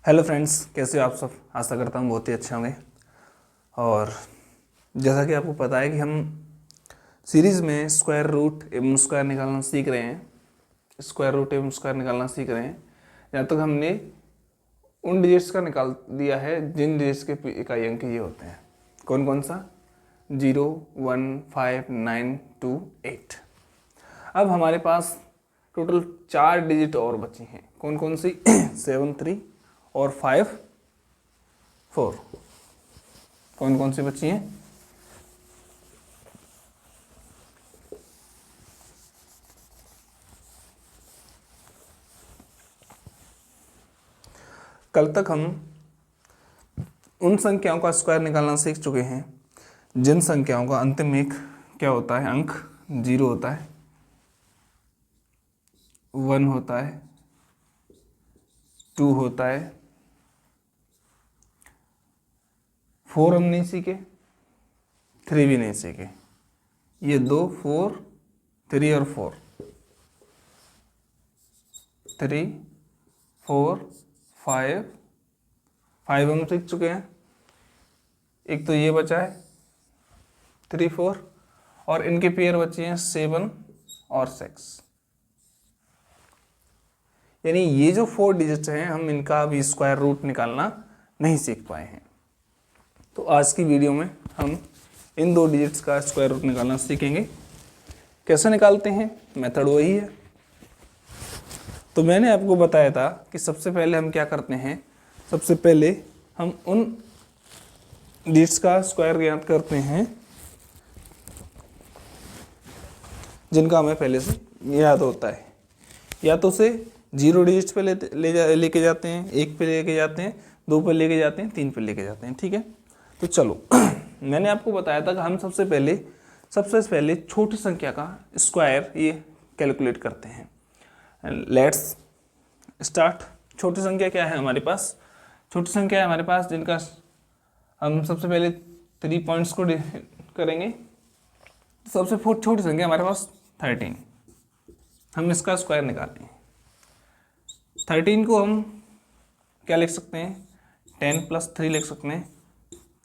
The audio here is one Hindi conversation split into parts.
हेलो फ्रेंड्स, कैसे हो आप सब। आशा करता हूँ बहुत ही अच्छे होंगे। और जैसा कि आपको पता है कि हम सीरीज़ में स्क्वायर रूट एवं स्क्वायर निकालना सीख रहे हैं। स्क्वायर रूट एवं स्क्वायर निकालना सीख रहे हैं। यहाँ तक हमने उन डिजिट्स का निकाल दिया है जिन डिजिट्स के इकाई अंक ये होते हैं। कौन कौन सा? 0, 1, 5, 9, 2, 8। अब हमारे पास टोटल 4 डिजिट और बची हैं। कौन कौन सी? 7, 3 और 5, 4। कौन कौन सी बची हैं? कल तक हम उन संख्याओं का स्क्वायर निकालना सीख चुके हैं जिन संख्याओं का अंतिम एक क्या होता है? अंक 0 होता है, 1 होता है, 2 होता है, 4 हम नहीं सीखे, 3 भी नहीं सीखे। ये 2, 4, 3 और 4, 3, 4, 5 हम सीख चुके हैं। एक तो ये बचा है 3, 4 और इनके पेयर बचे हैं 7 और 6। यानी ये जो 4 डिजिट्स हैं हम इनका अभी स्क्वायर रूट निकालना नहीं सीख पाए हैं। तो आज की वीडियो में हम इन 2 डिजिट्स का स्क्वायर रूट निकालना सीखेंगे। कैसे निकालते हैं? मेथड वही है। तो मैंने आपको बताया था कि सबसे पहले हम क्या करते हैं। सबसे पहले हम उन डिजिट्स का स्क्वायर ज्ञात करते हैं जिनका हमें पहले से याद होता है। या तो उसे 0 डिजिट्स पे लेके जाते हैं, 1 पे लेके जाते हैं, 2 पे लेके जाते हैं, 3 पे लेके जाते हैं। ठीक है, तो चलो मैंने आपको बताया था कि हम सबसे पहले छोटी संख्या का स्क्वायर ये कैलकुलेट करते हैं। Let's start. छोटी संख्या क्या है हमारे पास? छोटी संख्या है हमारे पास जिनका हम सबसे पहले 3 पॉइंट्स को करेंगे। सबसे छोटी संख्या हमारे पास 13। हम इसका स्क्वायर निकालेंगे। 13 को हम क्या लिख सकते हैं? 10 + 3 लिख सकते हैं।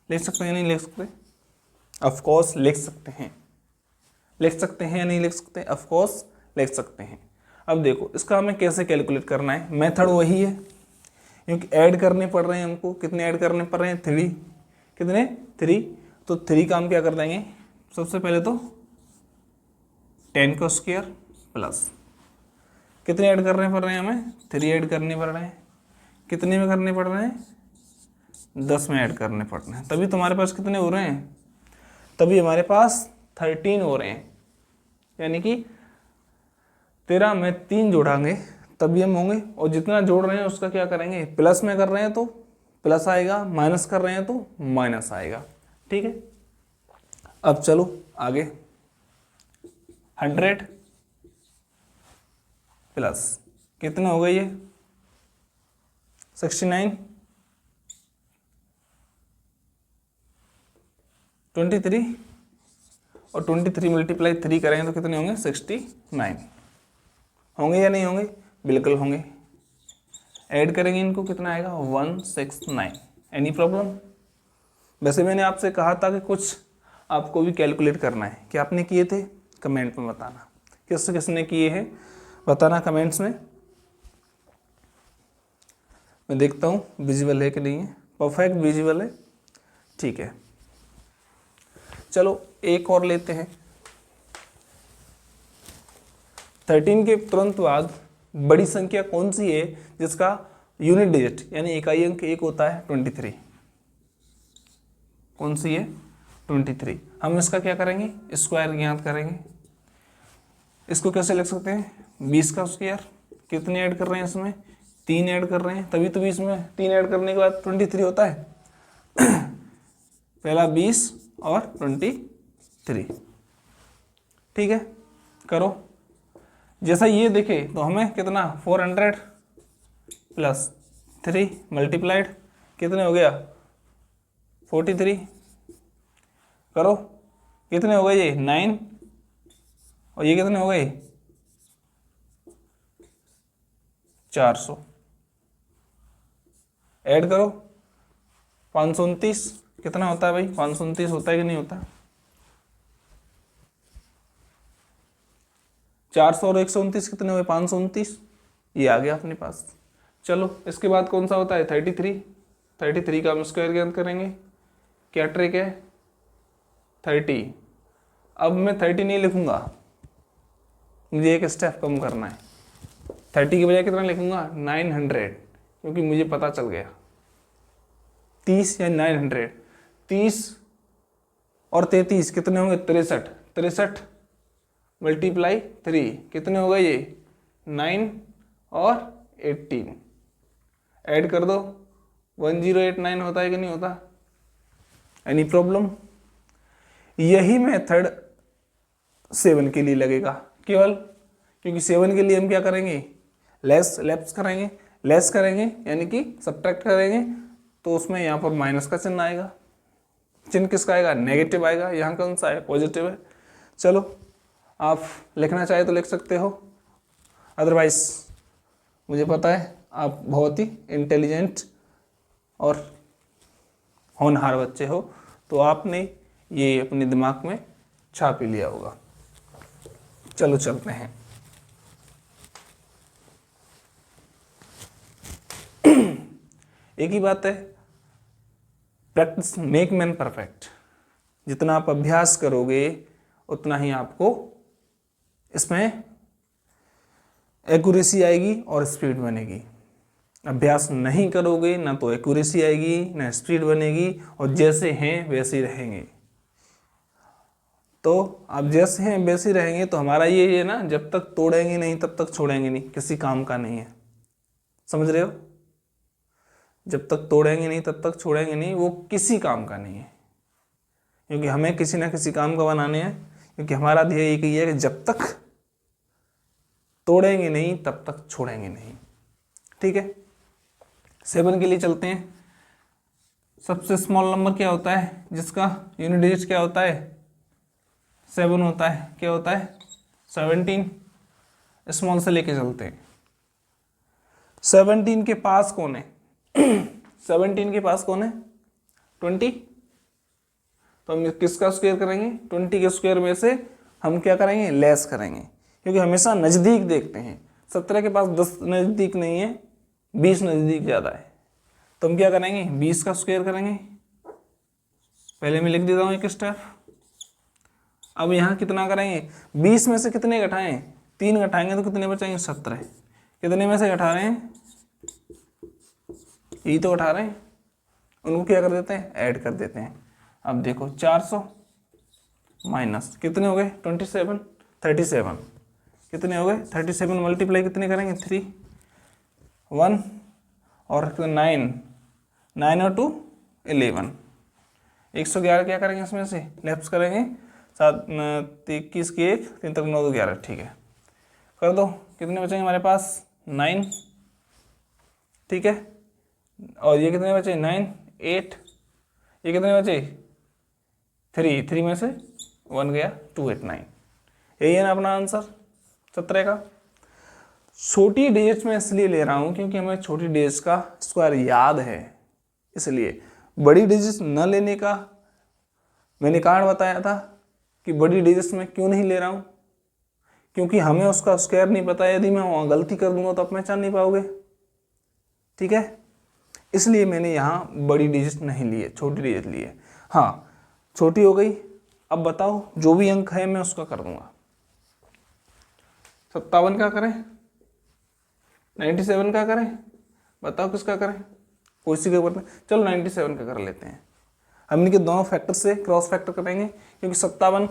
लिख सकते हैं नहीं लिख सकते? ऑफकोर्स लिख सकते हैं। लिख सकते हैं या नहीं लिख सकते? ऑफकोर्स लिख सकते हैं। अब देखो इसका हमें कैसे कैलकुलेट करना है। मेथड वही है, क्योंकि ऐड करने पड़ रहे हैं हमको। कितने ऐड करने पड़ रहे हैं? 3। कितने? 3। तो 3 का हम क्या कर देंगे? सबसे पहले तो 10 का स्क्वायर प्लस कितने ऐड करने पड़ रहे हैं हमें? 3 ऐड करने पड़ रहे हैं। कितने में करने पड़ रहे हैं? 10 में ऐड करने पड़ रहे हैं। तभी तुम्हारे पास कितने हो रहे हैं? तभी हमारे पास 13 हो रहे हैं। यानी कि 13 में 3 जोड़ांगे तभी हम होंगे। और जितना जोड़ रहे हैं उसका क्या करेंगे? प्लस में कर रहे हैं तो प्लस आएगा, माइनस कर रहे हैं तो माइनस आएगा। ठीक है, अब चलो आगे। 100 प्लस कितने हो गए? ये 69, 23 और 23 मल्टीप्लाई 3 करेंगे तो कितने होंगे? 69 होंगे या नहीं होंगे? बिल्कुल होंगे। ऐड करेंगे इनको, कितना आएगा? 169। Any problem? वैसे मैंने आपसे कहा था कि कुछ आपको भी कैलकुलेट करना है। क्या आपने किए थे? कमेंट में बताना। किसने किए हैं बताना कमेंट्स में। मैं देखता हूँ विजिबल है कि नहीं है। परफेक्ट विजिबल है, ठीक है। चलो एक और लेते हैं। 13 के तुरंत बाद बड़ी संख्या कौन सी है जिसका यूनिट डिजिट यानी इकाई अंक 1 होता है? 23। कौन सी है? 23। हम इसका क्या करेंगे? स्क्वायर ज्ञात करेंगे। इसको कैसे लिख सकते हैं? 20 का स्क्वायर। कितने ऐड कर रहे हैं इसमें? 3 ऐड कर रहे हैं, तभी तो 20 में 3 ऐड करने के बाद 23 होता है। पहला 20 और 23। ठीक है, करो। जैसा ये देखे तो हमें कितना? 400 प्लस 3 मल्टीप्लाइड कितने हो गया? 43। करो, कितने हो गए? ये 9 और ये कितने हो गए? 400। ऐड करो 529 कितना होता है भाई, 529 होता है कि नहीं होता, 400 और 129 कितने हुए, 529, ये आ गया अपने पास। चलो इसके बाद कौन सा होता है 33, 33 का हम स्क्वायर ज्ञात करेंगे, क्या ट्रिक है 30। अब मैं 30 नहीं लिखूंगा, मुझे एक स्टेप कम करना है, 30 की बजाय कितना लिखूंगा 900, क्योंकि मुझे पता चल गया 30 या 900, 30 और 33 कितने होंगे 63, 63 मल्टीप्लाई 3 कितने हो गए ये 9 और 18, ऐड कर दो 1089 होता है कि नहीं होता, एनी प्रॉब्लम। यही मेथड 7 के लिए लगेगा केवल, क्योंकि 7 के लिए हम क्या करेंगे लेस करेंगे यानी कि सब्ट्रैक्ट करेंगे, तो उसमें यहाँ पर माइनस का चिन्ह आएगा, चिन्ह किसका आएगा नेगेटिव आएगा, यहाँ कौन सा है पॉजिटिव है। चलो आप लिखना चाहे तो लिख सकते हो, अदरवाइज मुझे पता है आप बहुत ही इंटेलिजेंट और होनहार बच्चे हो, तो आपने ये अपने दिमाग में छाप ही लिया होगा। चलो चलते हैं। एक ही बात है, प्रैक्टिस मेक मैन परफेक्ट, जितना आप अभ्यास करोगे उतना ही आपको इसमें एक्यूरेसी आएगी और स्पीड बनेगी। अभ्यास नहीं करोगे ना तो एक्यूरेसी आएगी ना स्पीड बनेगी, और जैसे हैं वैसे ही रहेंगे। तो आप जैसे हैं वैसे ही रहेंगे, तो हमारा ये है ना, जब तक तोड़ेंगे नहीं तब तक छोड़ेंगे नहीं, किसी काम का नहीं है, समझ रहे हो, जब तक तोड़ेंगे नहीं तब तक छोड़ेंगे नहीं, वो किसी काम का नहीं है, क्योंकि हमें किसी ना किसी काम का बनाने हैं, क्योंकि हमारा ध्येय एक ही है कि जब तक तोड़ेंगे नहीं तब तक छोड़ेंगे नहीं। ठीक है, 7 के लिए चलते हैं। सबसे स्मॉल नंबर क्या होता है जिसका यूनिट डिजिट क्या होता है 7 होता है, क्या होता है 17, स्मॉल से लेके चलते हैं। 17 के पास कौन है 17 के पास कौन है 20, तो हम किसका स्क्वायर करेंगे 20 के स्क्वायर में से हम क्या करेंगे लेस करेंगे, क्योंकि हमेशा नज़दीक देखते हैं। 17 के पास 10 नज़दीक नहीं है, 20 नज़दीक ज़्यादा है, तो हम क्या करेंगे 20 का स्क्वायर करेंगे। पहले मैं लिख देता हूँ एक स्टेप। अब यहाँ कितना करेंगे 20 में से कितने घटाएं 3 घटाएंगे तो कितने बचेंगे 17, कितने में से घटा रहे हैं यही तो घटा रहे हैं, उनको क्या कर देते हैं ऐड कर देते हैं। अब देखो 400 माइनस कितने हो गए 27, 37 कितने हो गए 37 मल्टीप्लाई कितने करेंगे 3, 1 और 9, 9 और 2 11, 111 क्या करेंगे इसमें से लेफ्ट करेंगे, 7 21 की 1 3 तक 9 2 11, ठीक है कर दो, कितने बचेंगे हमारे पास 9, ठीक है, और ये कितने बचे 9 8, ये कितने बचे 3 में से 1 गया 289, यही है ना अपना आंसर 17 का। छोटी डिजिट्स में इसलिए ले रहा हूँ क्योंकि हमें छोटी डिजिट्स का स्क्वायर याद है, इसलिए बड़ी डिजिट्स न लेने का मैंने कारण बताया था कि बड़ी डिजिट्स में क्यों नहीं ले रहा हूँ, क्योंकि हमें उसका स्क्वायर नहीं पता, यदि मैं वहाँ गलती कर दूंगा तो आप पहचान नहीं पाओगे। ठीक है, इसलिए मैंने यहाँ बड़ी डिजिट नहीं लिए, छोटी डिजिट लिए। हाँ छोटी हो गई, अब बताओ जो भी अंक है मैं उसका कर दूंगा। 57 का करें 97 का करें, बताओ किसका करें, कोई सी का करते हैं, चलो 97 का कर लेते हैं। हम इनके दोनों फैक्टर से क्रॉस फैक्टर करेंगे क्योंकि 57,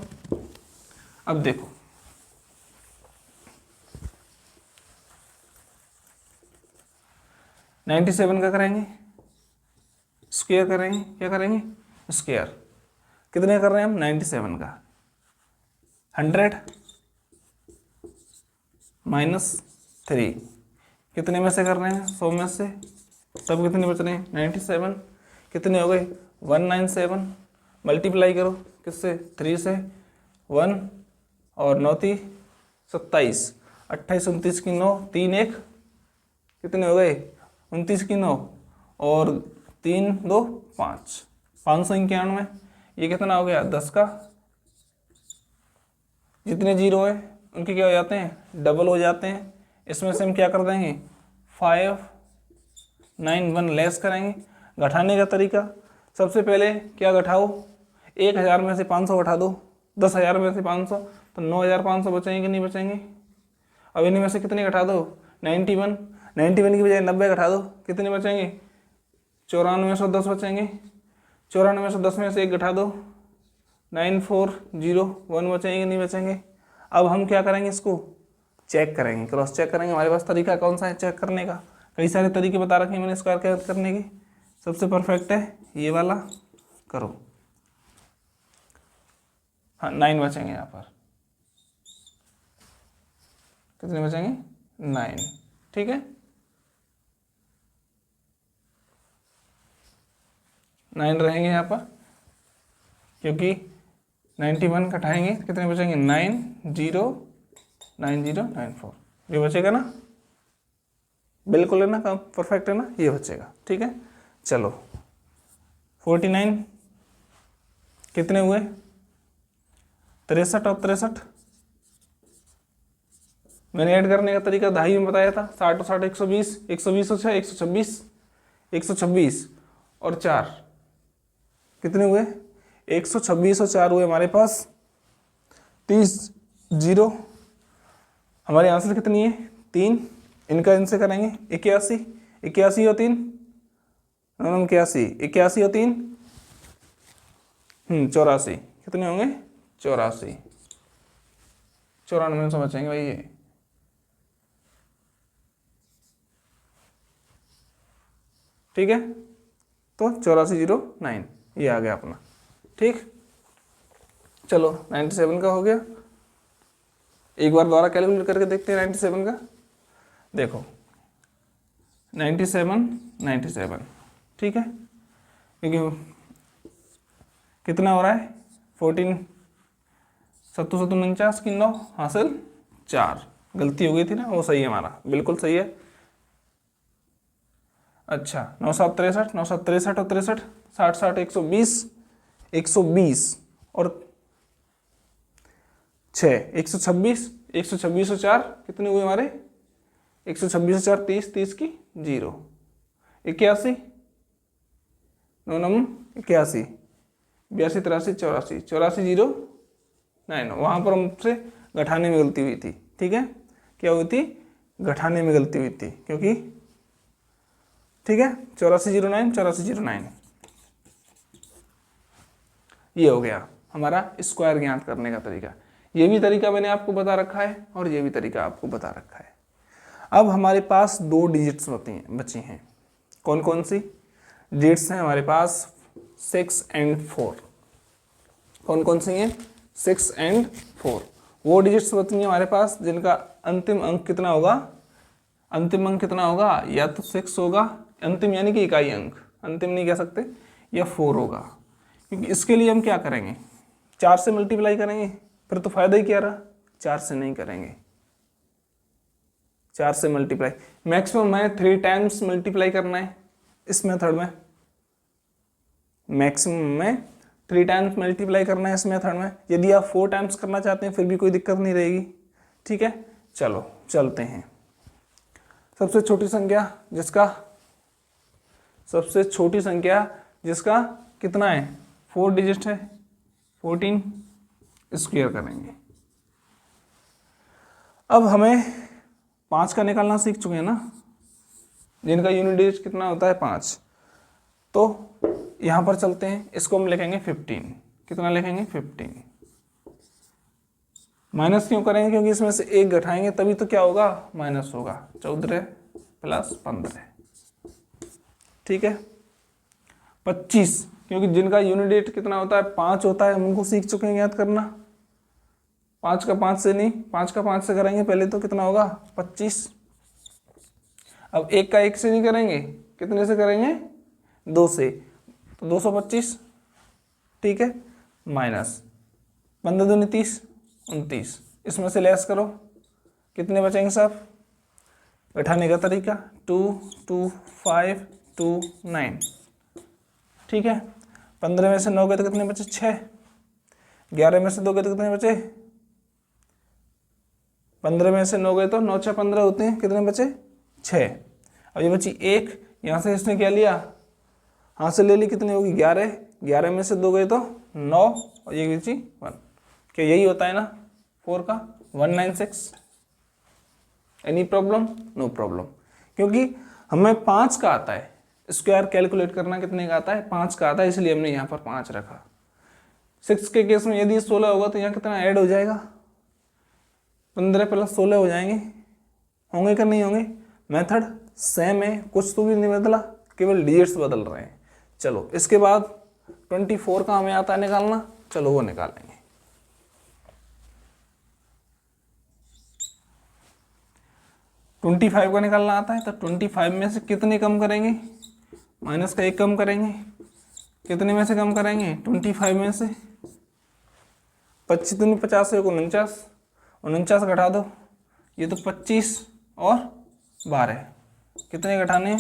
अब देखो 97 का करेंगे स्क्वायर करेंगे, क्या करेंगे स्क्वायर, कितने कर रहे हैं हम 97 का 100 माइनस 3 कितने में से कर रहे हैं 100 में से, तब कितने बच रहे हैं 97, कितने हो गए 197, मल्टीप्लाई करो किससे 3 से, 1 और 9 × 27, 28 29 की 9 3 1 कितने हो गए 29 की 9 और 3 2 5, 591। ये कितना हो गया 10 का, जितने जीरो है उनके क्या हो जाते हैं डबल हो जाते हैं। इसमें से हम क्या कर देंगे 591 लेस करेंगे। घटाने का तरीका, सबसे पहले क्या घटाओ, 1000 में से 500 घटा दो, 10,000 में से 500 तो 9,500 बचेंगे कि नहीं बचेंगे। अब इन्हीं में से कितने घटा दो 91, 91 की बजाय 90 घटा दो, कितने बचेंगे 9410 बचेंगे। 9410 में से एक घटा दो 9401 बचेंगे कि नहीं बचेंगे। अब हम क्या करेंगे, इसको चेक करेंगे, क्रॉस चेक करेंगे। हमारे पास तरीका कौन सा है चेक करने का, कई सारे तरीके बता रखे हैं मैंने स्क्वायर कैलकुलेट करने की। सबसे परफेक्ट है ये वाला, करो। हाँ 9 बचेंगे यहाँ पर, कितने बचेंगे 9, ठीक है 9 रहेंगे यहाँ पर, क्योंकि 91 घटाएंगे कितने बचेंगे 909094, ये बचेगा ना, बिल्कुल है ना, काम परफेक्ट है ना, ये बचेगा। ठीक है चलो 49 कितने हुए 63 और 63, मैंने ऐड करने का तरीका ढाई में बताया था, 60 और 60 120, 120 और 6 126, 126 और 4 कितने हुए 126 और 4 हुए हमारे पास 30 जीरो। हमारे आंसर कितनी है 3, इनका इनसे करेंगे 81, 81 और 3 81, 81 और 3 84, कितने होंगे 84, 94 से बचेंगे भाई ये। ठीक है तो 8409 ये आ गया अपना। ठीक चलो 97 का हो गया, एक बार दोबारा कैलकुलेट करके देखते हैं 97 का। देखो 97 ठीक है, क्योंकि कितना हो रहा है 14 7 7 49 की 9 हासिल 4, गलती हो गई थी ना, वो सही है हमारा, बिल्कुल सही है। अच्छा 9 7 63, 9 7 63 और 63, 60 60 120, 120 और 6 126, 126 और 4 कितने हुए हमारे 126 और 4 30, 30 की 0, 81 9 9 81, 82 83 84, 84 0 9, वहाँ पर हमसे घटाने में गलती हुई थी। ठीक है क्या हुई थी घटाने में गलती हुई थी, क्योंकि ठीक है 8409 8409 ये हो गया हमारा स्क्वायर ज्ञात करने का तरीका। ये भी तरीका मैंने आपको बता रखा है और ये भी तरीका आपको बता रखा है। अब हमारे पास 2 डिजिट्स बची हैं, कौन कौन सी डिजिट्स हैं हमारे पास 6 और 4, कौन कौन सी हैं 6 और 4, वो डिजिट्स बची हैं हमारे पास जिनका अंतिम अंक कितना होगा, अंतिम अंक कितना होगा या तो 6 होगा, अंतिम यानी कि इकाई अंक, अंतिम नहीं कह सकते, या 4 होगा। क्योंकि इसके लिए हम क्या करेंगे 4 से मल्टीप्लाई करेंगे, फिर तो फायदा ही क्या रहा, 4 से नहीं करेंगे, 4 से मल्टीप्लाई मैक्सिमम है 3 टाइम्स मल्टीप्लाई करना है इस मेथड में, मैक्सिमम में 3 टाइम्स मल्टीप्लाई करना है इस मेथड में। यदि आप 4 टाइम्स करना चाहते हैं फिर भी कोई दिक्कत नहीं रहेगी। ठीक है चलो चलते हैं, सबसे छोटी संख्या जिसका कितना है 4 डिजिट है 14 स्क्वायर करेंगे। अब हमें 5 का निकालना सीख चुके हैं ना, जिनका यूनिट डिजिट कितना होता है 5, तो यहां पर चलते हैं, इसको हम लिखेंगे 15, कितना लिखेंगे 15, माइनस क्यों करेंगे क्योंकि इसमें से एक घटाएंगे तभी तो क्या होगा माइनस होगा, 14 प्लस 15, ठीक है 25, क्योंकि जिनका यूनिट डिजिट कितना होता है 5 होता है, हम उनको सीख चुके हैं याद करना, 5 का 5 से नहीं 5 का 5 से करेंगे पहले तो कितना होगा 25, अब 1 का 1 से नहीं करेंगे, कितने से करेंगे 2 से, तो 225, ठीक है माइनस 15 दूनी 30 29, इसमें से लेस करो कितने बचेंगे सब, बैठाने का तरीका 2 2 5 9। ठीक है, 15 में से 9 गए तो कितने बचे? 6। 11 में से 2 गए तो कितने बचे? 15 में से 9 गए तो 9 6 15 होते हैं, कितने बचे? 6। अब ये बची 1, यहाँ से इसने क्या लिया? हाथ से ले ली, कितनी होगी? 11। 11 में से 2 गए तो 9 और ये बची 1। क्या यही होता है ना 4 का? 196। Any problem? नो प्रॉब्लम, क्योंकि हमें 5 का आता है। स्क्वायर कैलकुलेट करना कितने का आता है? 5 का आता है, इसलिए हमने यहाँ पर 5 रखा। 6 के केस में यदि 16 होगा तो यहाँ कितना ऐड हो जाएगा? 15 + 16 हो जाएंगे। होंगे कि नहीं होंगे? मेथड सेम है, कुछ तो भी नहीं बदला, केवल डिजिट्स बदल रहे हैं। चलो इसके बाद 24 का हमें आता है निकालना, चलो वो निकालेंगे। 25 का निकालना आता है, तो 25 में से कितने कम करेंगे? माइनस का 1 कम करेंगे। कितने में से कम करेंगे? 25 में से 25 दूनी 50 से 49, 49 घटा दो, ये तो 25 और 12, कितने घटाने?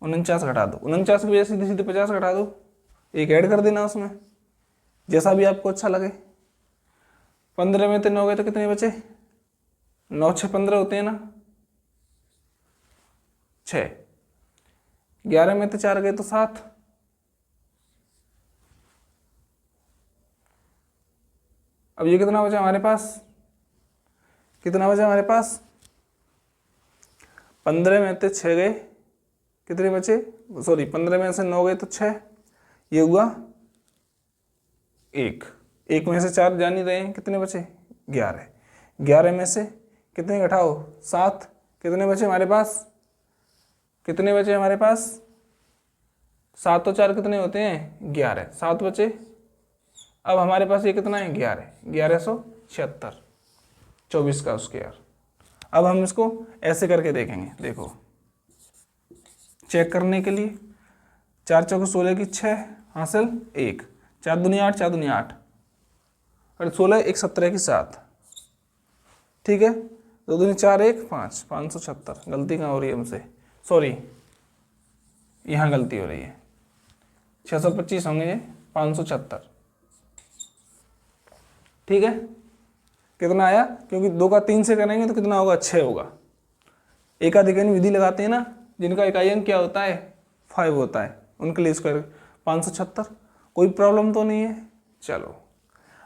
49 घटा दो। 49 की वजह से सीधे सीधे 50 घटा दो, एक ऐड कर देना उसमें, जैसा भी आपको अच्छा लगे। 15 में तो 9 गए तो कितने बचे? 9 6 15 होते हैं ना, 6। 11 में तो 4 गए तो 7। अब ये कितना बचा हमारे पास? कितना बचा हमारे पास? 15 में तो 6 गए, कितने बचे? सॉरी, 15 में से 9 गए तो 6, ये हुआ 1। 1 में से 4 जान ही रहे हैं, कितने बचे? 11। 11 में से कितने घटाओ? 7, कितने बचे हमारे पास? कितने बचे हमारे पास? 7 और 4 कितने होते हैं? 11। 7 बचे। अब हमारे पास ये कितना है? 11। 1176, 24 का स्क्वायर। अब हम इसको ऐसे करके देखेंगे, देखो चेक करने के लिए। 4 चौके 16 की 6 हासिल 1, 4 दूनी 8, 4 दूनी 8 और 16 1 17 की 7। ठीक है, 2 दूनी 4 1 5, 576। गलती कहाँ हो रही है हमसे? सॉरी, यहाँ गलती हो रही है, 625 होंगे ये, 576। ठीक है, कितना आया? क्योंकि 2 का 3 से करेंगे तो कितना होगा? 6 होगा। एकाधिकरण विधि लगाते हैं ना, जिनका इकाई अंक क्या होता है? 5 होता है, उनके लिए स्क्वायर 576। कोई प्रॉब्लम तो नहीं है। चलो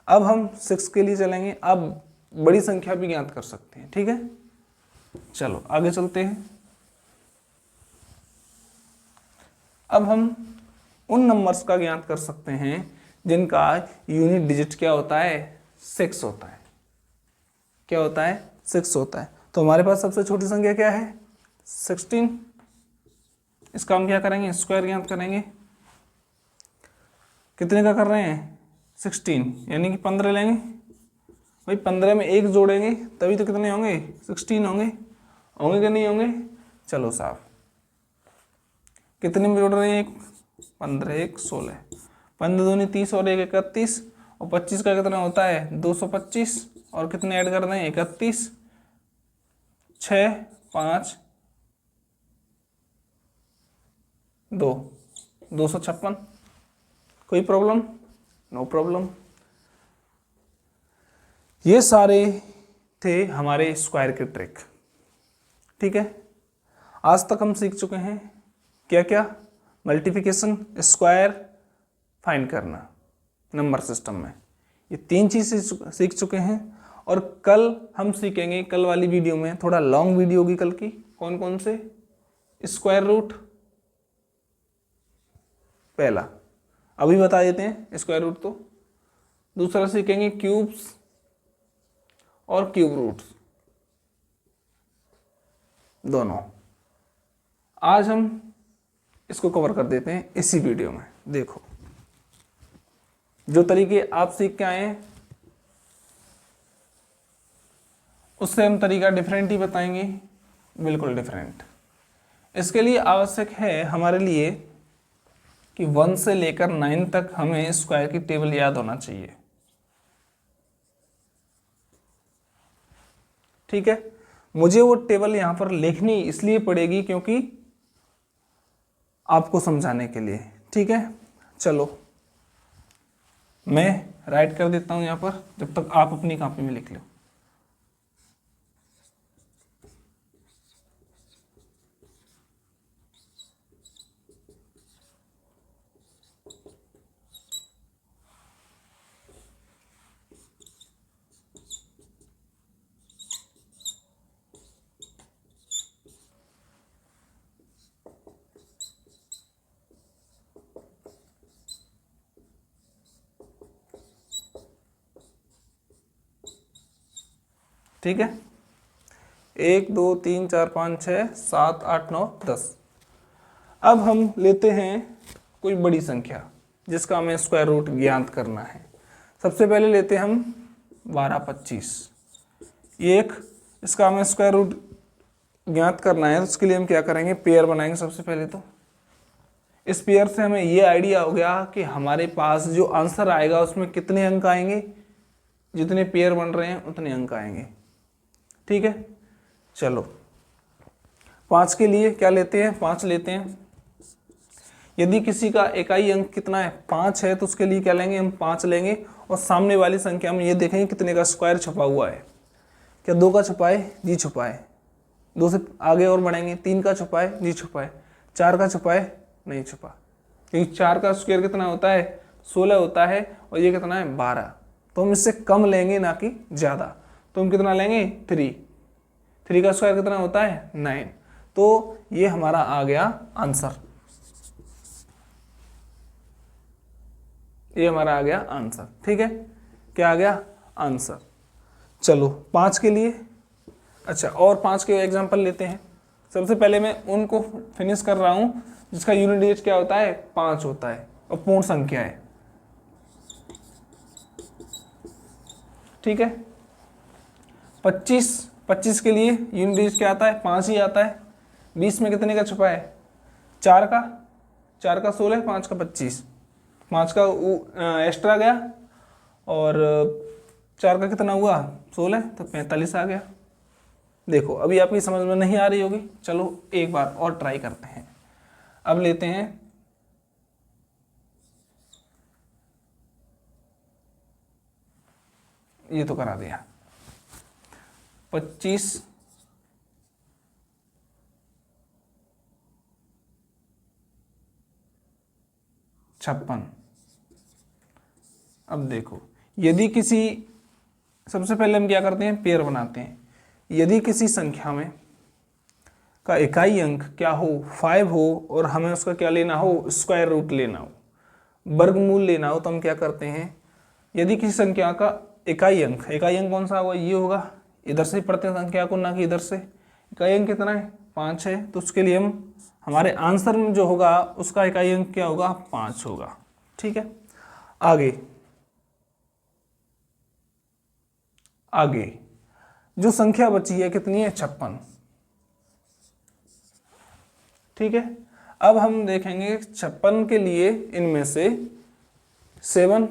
अब हम 6 के लिए चलेंगे। अब बड़ी संख्या भी ज्ञात कर सकते हैं। ठीक है, चलो आगे चलते हैं। अब हम उन नंबर्स का ज्ञात कर सकते हैं जिनका यूनिट डिजिट क्या होता है? 6 होता है। क्या होता है? 6 होता है। तो हमारे पास सबसे छोटी संख्या क्या है? 16। इसका हम क्या करेंगे? स्क्वायर ज्ञात करेंगे। कितने का कर रहे हैं? 16, यानी कि 15 लेंगे। भाई 15 में 1 जोड़ेंगे तभी तो कितने होंगे? 16 होंगे। होंगे कि नहीं होंगे? चलो साहब, कितने में जोड़ रहे हैं? 15 1 16, 15 दूनी 30 और 1 31, और 25 का कितना होता है? 225, और कितने ऐड कर दें? 31, 6 5 2, 256। कोई प्रॉब्लम? No problem. ये सारे थे हमारे स्क्वायर के ट्रिक। ठीक है, आज तक हम सीख चुके हैं क्या क्या? मल्टीप्लिकेशन, स्क्वायर, फाइंड करना नंबर सिस्टम में। ये 3 चीज़ें सीख चुके हैं। और कल हम सीखेंगे, कल वाली वीडियो में, थोड़ा लॉन्ग वीडियो होगी कल की। कौन कौन से? स्क्वायर रूट पहला, अभी बता देते हैं स्क्वायर रूट। तो दूसरा सीखेंगे क्यूब्स और क्यूब रूट्स दोनों। आज हम इसको कवर कर देते हैं इसी वीडियो में। देखो, जो तरीके आप सीख के आए हैं उससे हम तरीका डिफरेंट ही बताएंगे, बिल्कुल डिफरेंट। इसके लिए आवश्यक है हमारे लिए कि 1 से लेकर 9 तक हमें स्क्वायर की टेबल याद होना चाहिए। ठीक है, मुझे वो टेबल यहाँ पर लिखनी इसलिए पड़ेगी क्योंकि आपको समझाने के लिए, ठीक है। चलो मैं राइट कर देता हूँ यहाँ पर, जब तक आप अपनी कॉपी में लिख लो। ठीक है, 1 2 3 4 5 6 7 8 9 10। अब हम लेते हैं कोई बड़ी संख्या जिसका हमें स्क्वायर रूट ज्ञात करना है। सबसे पहले लेते हैं हम 12 25। एक इसका हमें स्क्वायर रूट ज्ञात करना है, तो उसके लिए हम क्या करेंगे, पेयर बनाएंगे सबसे पहले। तो इस पेयर से हमें ये आइडिया हो गया कि हमारे पास जो आंसर आएगा उसमें कितने अंक आएंगे, जितने पेयर बन रहे हैं उतने अंक आएंगे, ठीक है। चलो 5 के लिए क्या लेते हैं, 5 लेते हैं। यदि किसी का इकाई अंक कितना है, 5 है, तो उसके लिए क्या लेंगे, हम 5 लेंगे और सामने वाली संख्या में ये देखेंगे कितने का स्क्वायर छपा हुआ है। क्या 2 का छुपा है, जी छुपा है। 2 से आगे और बढ़ेंगे, 3 का छुपा है, जी छुपा है। 4 का छुपा है, नहीं छुपा, क्योंकि 4 का स्क्वायर कितना होता है, 16 होता है, और ये कितना है, 12। तो हम इससे कम लेंगे ना कि ज़्यादा। तो हम कितना लेंगे, 3 का स्क्वायर कितना होता है, 9। तो ये हमारा आ गया आंसर, ये हमारा आ गया आंसर, ठीक है। क्या आ गया, आंसर। चलो 5 के लिए, अच्छा और 5 के एग्जांपल लेते हैं। सबसे पहले मैं उनको फिनिश कर रहा हूं जिसका यूनिट डिजिट क्या होता है, 5 होता है और पूर्ण संख्या है, ठीक है। 25 के लिए यूनिट डिजिट क्या आता है, 5 ही आता है। 20 में कितने का छुपा है, 4 का 16, 5 का 25, 5 का एक्स्ट्रा गया और 4 का कितना हुआ, 16, तो 45 आ गया। देखो अभी आपकी समझ में नहीं आ रही होगी, चलो एक बार और ट्राई करते हैं। अब लेते हैं ये तो करा दिया, 25 56। अब देखो यदि किसी, सबसे पहले हम क्या करते हैं, पेयर बनाते हैं। यदि किसी संख्या में का इकाई अंक क्या हो, 5 हो और हमें उसका क्या लेना हो, स्क्वायर रूट लेना हो, वर्गमूल लेना हो, तो हम क्या करते हैं, यदि किसी संख्या का इकाई अंक कौन सा होगा, ये होगा। इधर से पढ़ते हैं संख्या को, ना कि इधर से। इकाई अंक कितना है, 5 है, तो उसके लिए हम हमारे आंसर में जो होगा उसका इकाई अंक क्या होगा, 5 होगा, ठीक है। आगे जो संख्या बची है कितनी है, 56, ठीक है। अब हम देखेंगे 56 के लिए इनमें से 7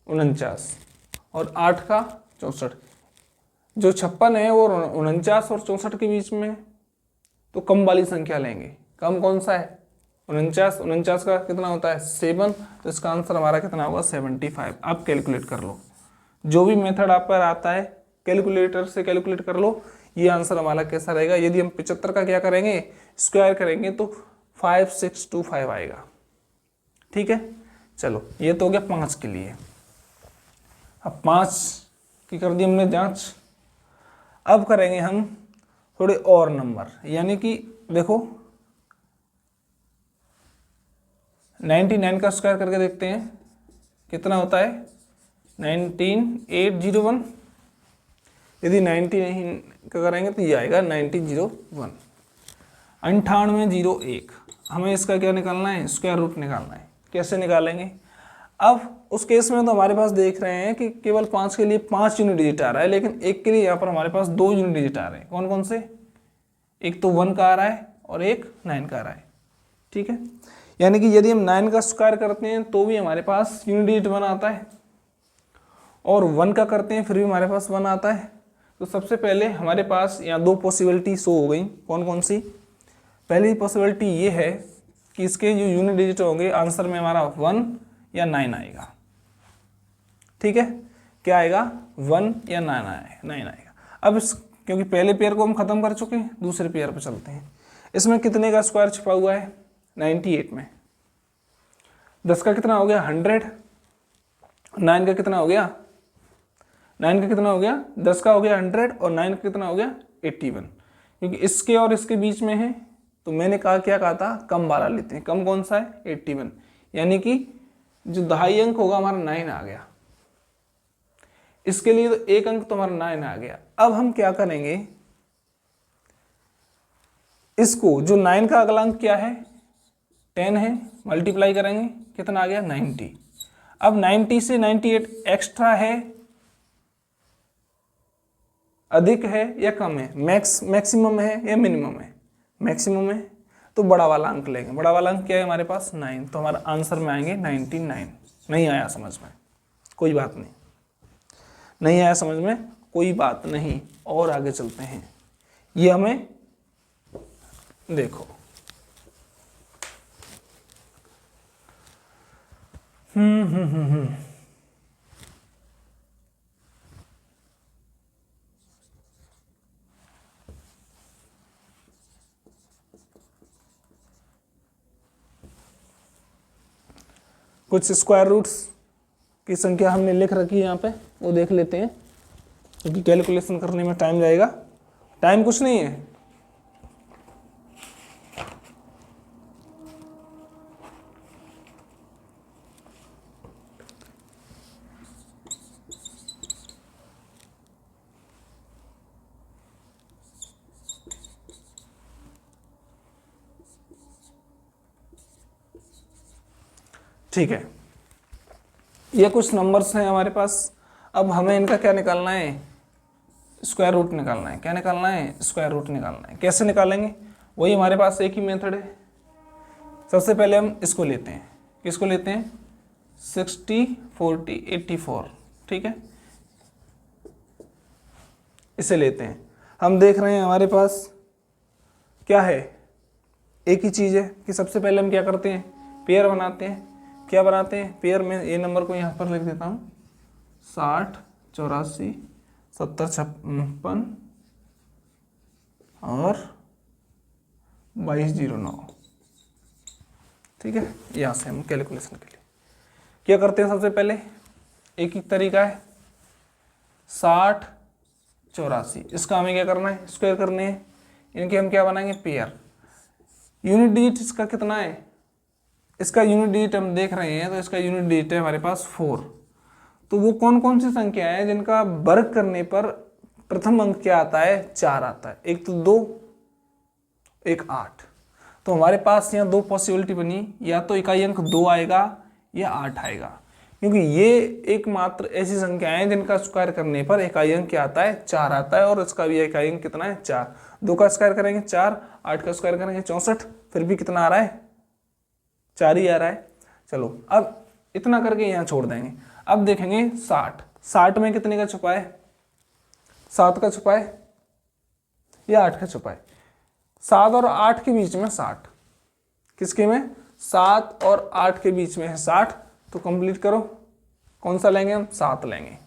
49 और 8 का 64। जो 56 है वो 49 और 64 के बीच में, तो कम वाली संख्या लेंगे। कम कौन सा है, 49 का कितना होता है, 7, तो इसका आंसर हमारा कितना होगा, 75। आप कैलकुलेट कर लो, जो भी मेथड आप पर आता है कैलकुलेटर से कैलकुलेट कर लो, ये आंसर हमारा कैसा रहेगा। यदि हम 75 का क्या करेंगे, स्क्वायर करेंगे तो 5625 आएगा, ठीक है। चलो ये तो हो गया 5 के लिए। अब 5 की कर दी हमने जांच। अब करेंगे हम थोड़े और नंबर, यानी कि देखो 99 का स्क्वायर करके देखते हैं कितना होता है, 19801। यदि 90 नहीं का करेंगे तो ये आएगा 9001। 9801। हमें इसका क्या निकालना है, स्क्वायर रूट निकालना है। कैसे निकालेंगे, अब उस केस में तो हमारे पास देख रहे हैं कि केवल 5 के लिए 5 यूनिट डिजिट आ रहा है, लेकिन एक के लिए यहाँ पर हमारे पास 2 यूनिट डिजिट आ रहे हैं। कौन कौन से, एक तो 1 का आ रहा है और एक 9 का आ रहा है, ठीक है। यानी कि यदि हम 9 का स्क्वायर करते हैं तो भी हमारे पास यूनिट डिजिट 1 आता है, और 1 का करते हैं फिर भी हमारे पास 1 आता है। तो सबसे पहले हमारे पास यहाँ 2 पॉसिबिलिटी शो हो गई। कौन कौन सी, पहली पॉसिबिलिटी ये है कि इसके जो यूनिट डिजिट होंगे आंसर में हमारा 1 या 9 आएगा। ठीक है, क्या आएगा 1 या 9 आएगा। अब क्योंकि पहले पेयर को हम खत्म कर चुके हैं, दूसरे पेयर पे चलते हैं। इसमें कितने का स्क्वायर छुपा हुआ है 98 में। 10 का कितना हो गया 100, 9 का कितना हो गया 9 का कितना हो गया 10 का हो गया 100 और 9 का कितना हो गया 81। क्योंकि इसके और इसके बीच में है तो मैंने क्या कहा था कम वाला लेते हैं। कम कौन सा है 81, यानी कि जो दहाई अंक होगा हमारा 9 आ गया। इसके लिए तो एक अंक तो हमारा 9 आ गया। अब हम क्या करेंगे, इसको जो 9 का अगला अंक क्या है 10 है, मल्टीप्लाई करेंगे कितना आ गया 90। अब 90 से 98 एक्स्ट्रा है, अधिक है या कम है, मैक्सिमम है या मिनिमम है, मैक्सिमम है तो बड़ा वाला अंक लेंगे। बड़ा वाला अंक क्या है हमारे पास 9, तो हमारा आंसर में आएंगे 99। नहीं आया समझ में, कोई बात नहीं, नहीं आया समझ में कोई बात नहीं। और आगे चलते हैं, ये हमें देखो कुछ स्क्वायर रूट्स की संख्या हमने लिख रखी है यहाँ पे, वो देख लेते हैं क्योंकि कैलकुलेशन करने में टाइम जाएगा। टाइम कुछ नहीं है, ठीक है। ये कुछ नंबर्स हैं हमारे पास। अब हमें इनका क्या निकालना है, स्क्वायर रूट निकालना है। क्या निकालना है, स्क्वायर रूट निकालना है। कैसे निकालेंगे, वही हमारे पास एक ही मेथड है। सबसे पहले हम इसको लेते हैं, किसको लेते हैं 60 40 84, ठीक है, इसे लेते हैं। हम देख रहे हैं हमारे पास क्या है, एक ही चीज़ है कि सबसे पहले हम क्या करते हैं पेयर बनाते हैं। क्या बनाते हैं पेयर में, ये नंबर को यहाँ पर लिख देता हूँ 60 84 70 56 और 2209, ठीक है। यहाँ से हम कैलकुलेशन के लिए क्या करते हैं, सबसे पहले एक ही तरीका है 60 84, इसका हमें क्या करना है स्क्वायर करने हैं। इनके हम क्या बनाएंगे पेयर। यूनिट डिजिट इसका कितना है, इसका यूनिट डिजिट हम देख रहे हैं तो इसका यूनिट डिजिट है हमारे पास 4। तो वो कौन कौन सी संख्या है जिनका वर्ग करने पर प्रथम अंक क्या आता है 4 आता है। एक तो 2, एक 8। तो हमारे पास यहाँ दो पॉसिबिलिटी बनी, या तो इकाई अंक 2 आएगा या 8 आएगा, क्योंकि ये एकमात्र ऐसी संख्या है जिनका स्क्वायर करने पर इकाई अंक क्या आता है 4 आता है। और इसका भी इकाई अंक कितना है 4। 2 का स्क्वायर करेंगे 4, 8 का स्क्वायर करेंगे 64, फिर भी कितना आ रहा है 4 ही आ रहा है। चलो अब इतना करके यहाँ छोड़ देंगे। अब देखेंगे 60 में कितने का छुपा है, 7 का छुपा है या 8 का छुपा है। 7 और 8 के बीच में 60, किसके में 7 और 8 के बीच में है 60। तो कंप्लीट करो, कौन सा लेंगे हम 7 लेंगे,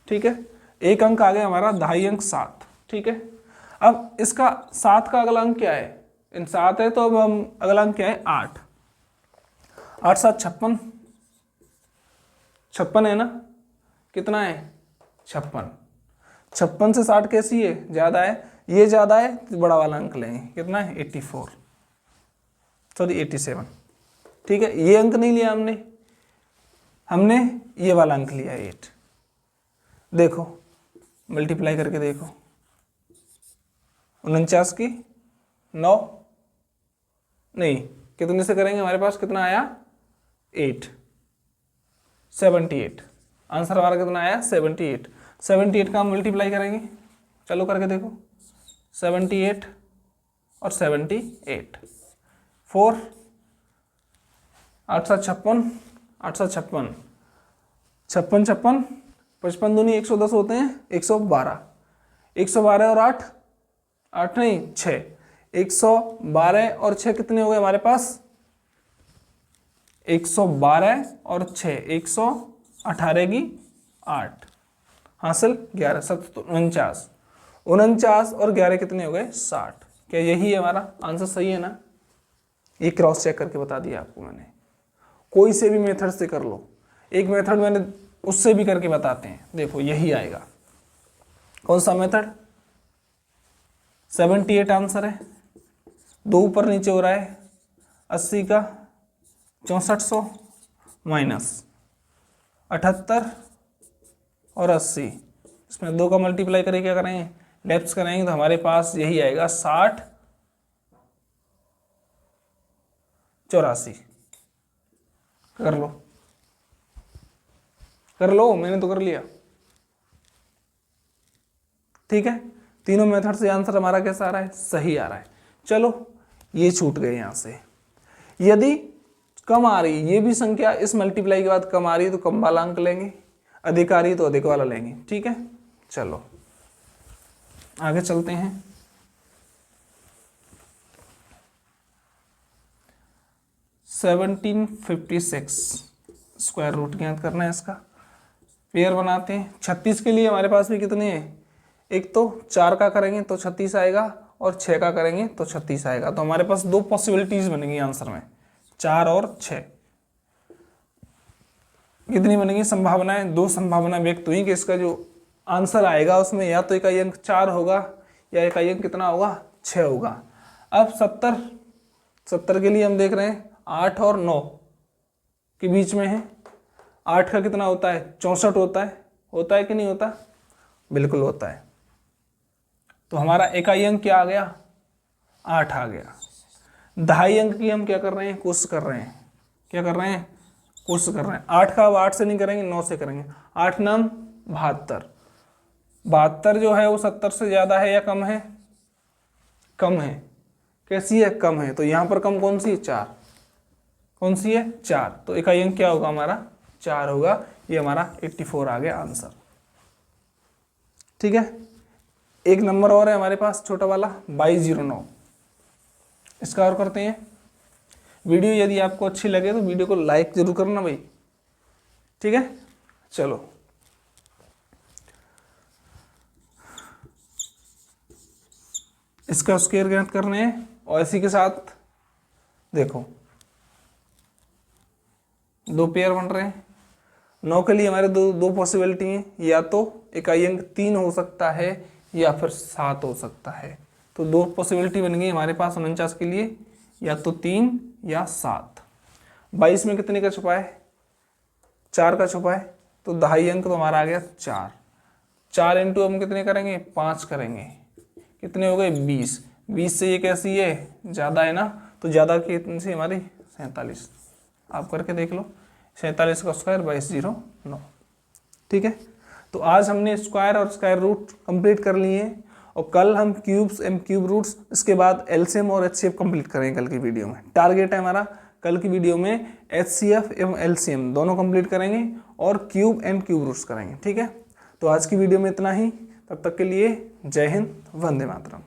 ठीक है। एक अंक आ गया हमारा दहाई अंक 7, ठीक है। अब इसका 7 का अगला अंक क्या है, इन 7 है तो अब हम अगला अंक क्या है 8। 8 7 56, 56 है ना, कितना है 56। 56 से 60 कैसी है ज्यादा है, ये ज्यादा है तो बड़ा वाला अंक लेंगे, कितना है 84 सॉरी 87, ठीक है। ये अंक नहीं लिया हमने, हमने ये वाला अंक लिया 8। देखो मल्टीप्लाई करके देखो, 49 की 9 नहीं, कितने से करेंगे, हमारे पास कितना आया 8, 78। आंसर हमारा कितना आया 78। 78 का हम मल्टीप्लाई करेंगे, चलो करके देखो 78 और 78 4 8 7 56, 8 7 56 56 56 55 दूनी 110 होते हैं 112, 112 और 8 8 नहीं 6, 112 और 6 कितने हो गए हमारे पास? 112 और 6 118 की 8 हासिल 11 7 49 49 और 11 कितने हो गए? 60। क्या यही है हमारा आंसर? सही है ना? ये क्रॉस चेक करके बता दिया आपको मैंने। कोई से भी मेथड से कर लो, एक मेथड मैंने उससे भी करके बताते हैं। देखो यही आएगा। कौन सा मेथड? 78 आंसर है, 2 ऊपर नीचे हो रहा है, 80 का 6400 माइनस 78 और 80, इसमें 2 का मल्टीप्लाई करके क्या करेंगे? लेफ्ट करेंगे तो हमारे पास यही आएगा 60 84। कर लो कर लो, मैंने तो कर लिया। ठीक है, तीनों मेथड से आंसर हमारा कैसा आ रहा है? सही आ रहा है। चलो ये छूट गए यहां से। यदि कम आ रही ये भी संख्या इस मल्टीप्लाई के बाद कम आ रही है तो कम वाला अंक लेंगे, अधिक आ रही तो अधिक वाला लेंगे। ठीक है, चलो आगे चलते हैं। सेवनटीन 56 स्क्वायर रूट ज्ञात करना है इसका। पेयर बनाते हैं। 36 के लिए हमारे पास भी कितने हैं? एक तो 4 का करेंगे तो 36 आएगा और 6 का करेंगे तो 36 आएगा। तो हमारे पास 2 पॉसिबिलिटीज बनेंगी आंसर में, 4 और 6। कितनी बनेंगी संभावनाएं? 2 संभावना व्यक्त हुई कि इसका जो आंसर आएगा उसमें या तो इकाई अंक 4 होगा या इकाई अंक कितना होगा? 6 होगा। अब 70 के लिए हम देख रहे हैं 8 और 9 के बीच में है। 8 का कितना होता है? 64 होता है कि नहीं होता? बिल्कुल होता है। तो हमारा इकाई अंक क्या आ गया? 8 आ गया। दहाई अंक की हम क्या कर रहे हैं? कोशिश कर रहे हैं। क्या कर रहे हैं? कोशिश कर रहे हैं। 8 का अब 8 से नहीं करेंगे, 9 से करेंगे। 8 9 72। 72 जो है वो 70 से ज्यादा है या कम है? कम है। कैसी है? कम है। तो यहां पर कम कौन सी है? 4। कौन सी है? 4। तो इकाई अंक क्या होगा हमारा? 4 होगा। ये हमारा 84 आ गया आंसर। ठीक है, एक नंबर और है हमारे पास छोटा वाला 2209। इसका और करते हैं। वीडियो यदि आपको अच्छी लगे तो वीडियो को लाइक जरूर करना भाई। ठीक है, चलो इसका स्क्वायर ज्ञात करने हैं और इसी के साथ देखो 2 पेयर बन रहे हैं। 9 के लिए हमारे दो पॉसिबिलिटी हैं, या तो इकाई अंक 3 हो सकता है या फिर 7 हो सकता है। तो 2 पॉसिबिलिटी बन गई हमारे पास 49 के लिए, या तो 3 या 7। 22 में कितने का छुपा है? 4 का छुपा है। तो दहाई अंक तो हमारा आ गया 4। 4 इंटू हम कितने करेंगे? 5 करेंगे। कितने हो गए? 20। 20 से ये कैसी है? ज़्यादा है ना, तो ज़्यादा कितनी सी हमारी? 47। आप करके देख लो। 47 का स्क्वायर 2209। ठीक है, तो आज हमने स्क्वायर और स्क्वायर रूट कंप्लीट कर लिए हैं और कल हम क्यूब्स एम क्यूब रूट्स, इसके बाद एलसीएम और एचसीएफ कंप्लीट करेंगे कल की वीडियो में। टारगेट है हमारा कल की वीडियो में एचसीएफ एवं एलसीएम दोनों कंप्लीट करेंगे और क्यूब एंड क्यूब रूट्स करेंगे। ठीक है, तो आज की वीडियो में इतना ही। तब तक के लिए जय हिंद, वंदे मातरम।